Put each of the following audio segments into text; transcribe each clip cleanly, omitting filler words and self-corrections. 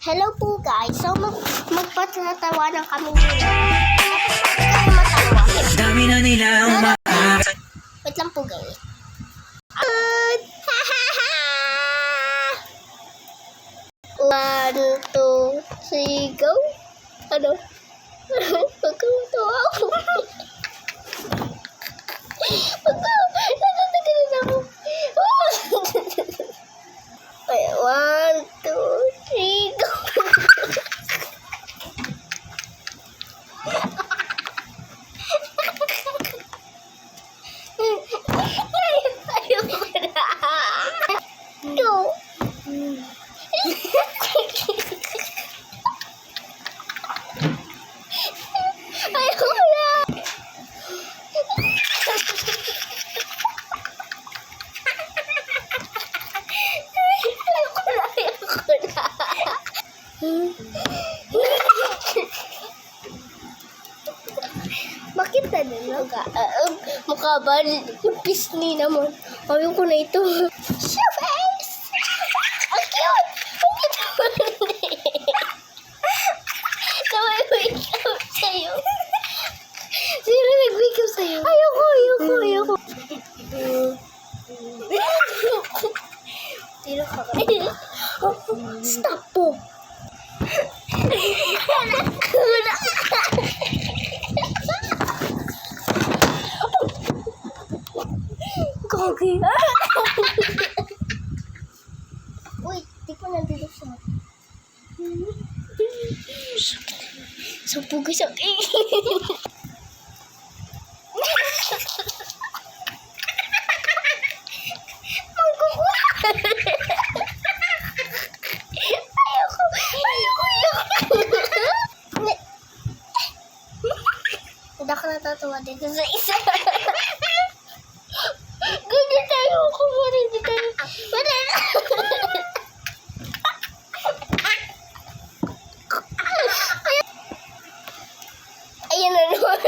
Hello po guys. So magpatatawanan kami nila. Tapos matawa. Dami na nila Wait lang po guys. One, two, three, go. Ano? Magkatawa ako. One, two, three, go. Ayoko na. Go. Ayoko na. Bakit na nila? Mukha ba? Yung pisngi naman. Ayoko na ito. Show face! Ang cute! Ang cute naman. Naway-wake up sa'yo. Sino nag-wake up sa'yo? Ayoko. Sino ka ba? Stop po! Gogi. Wait, di pa nandito siya. So, pugay sa Ayoko. Hindi ako natatawa dito sa isa. Ganyan tayo ako. Hindi tayo. Ayan na naman.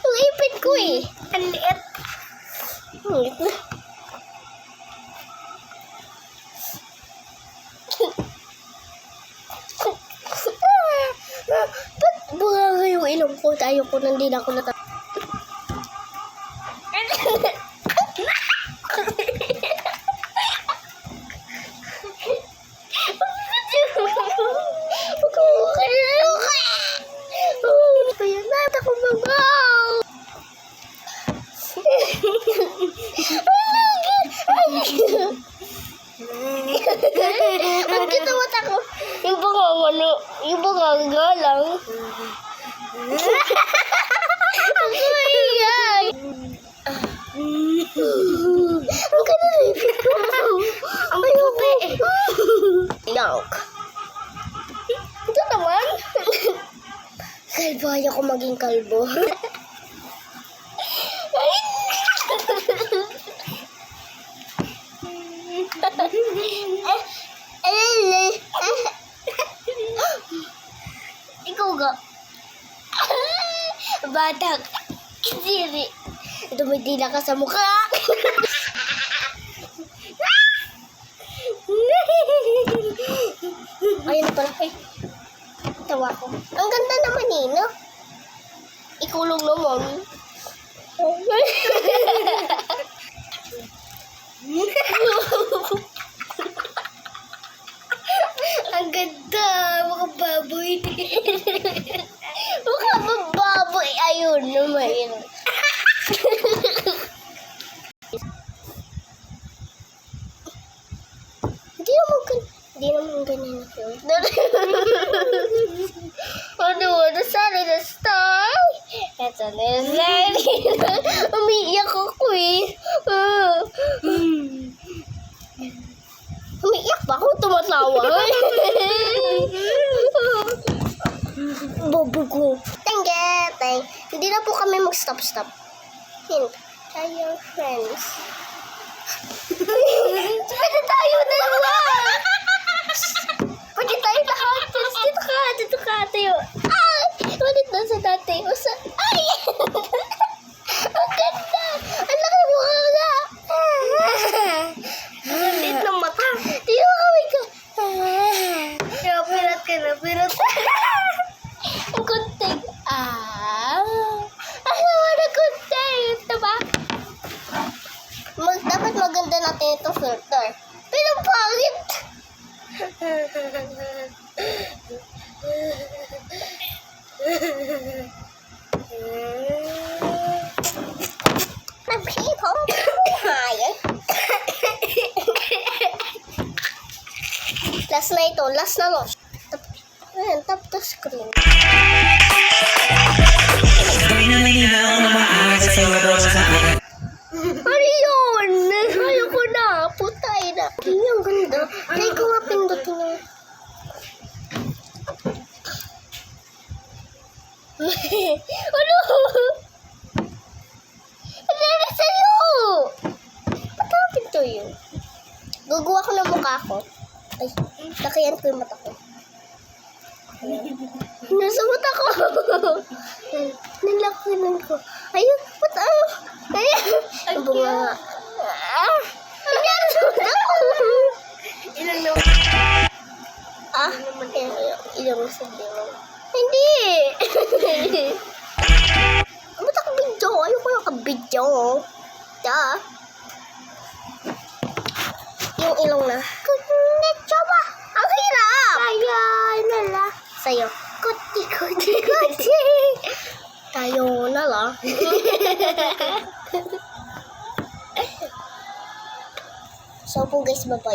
Ang ipit ko eh. Ang liit. Ang liit na. Ba't bunga yung ilong ko? Tayo ko nandito ako nata. Ang kitawat ako. Yung baka galang. Ang kaya. Ang ganda na ipit ko. Ang puti. Yank. Ito naman. Kalbo, ayoko maging kalbo. Ikaw ga. Batak. Siri. Dumadila ka sa mukha. Ayun na pala. Ay. Tawa ko. Ang ganda naman eh, no? Ikulong naman. Ang ganda. Mukha baboy. Mukha baboy. Ayun naman. Hindi naman ganyan ito. Ano, nasali na star? Ito na nasali. Umiiyak ako eh. Umiiyak ba ako? Tumatawa. Bobo ko. Teng. Hindi na po kami mag-stop. Hint. Try your friends. Pwede tayo dalawa. Pwede tayo lahat. Dito ka. Tayo. Ulit na sa dati. Ay! Ang ganda. Ang laki mo ka. Ang liit ng mata. filter. Pero pangit. Last na ito. Last na no. Ayan, tap the screen. Ano yun? Ayoko na. Putay na. Hindi ang ganda. Try ko nga pindutin yun. Ano? Ano na sa'yo? Ba't ang pinto yun? Guguha ko ng mukha ko. Ay, lakayan ko yung mata ko. Nasa mata ko. Nalakinan ko. Ayun, mata ko. Ayun. Ang bunga. Nangyari sa mata ko. Ilang naman. Ilang sabihin. Hindi. Ba't ako video? Ayoko yung ka-video. Yung ilong na. Konnichiwa. Ang hirap. Ayan nala. Sa'yo. Kuti. Tayo na lang. So po guys, bye-bye.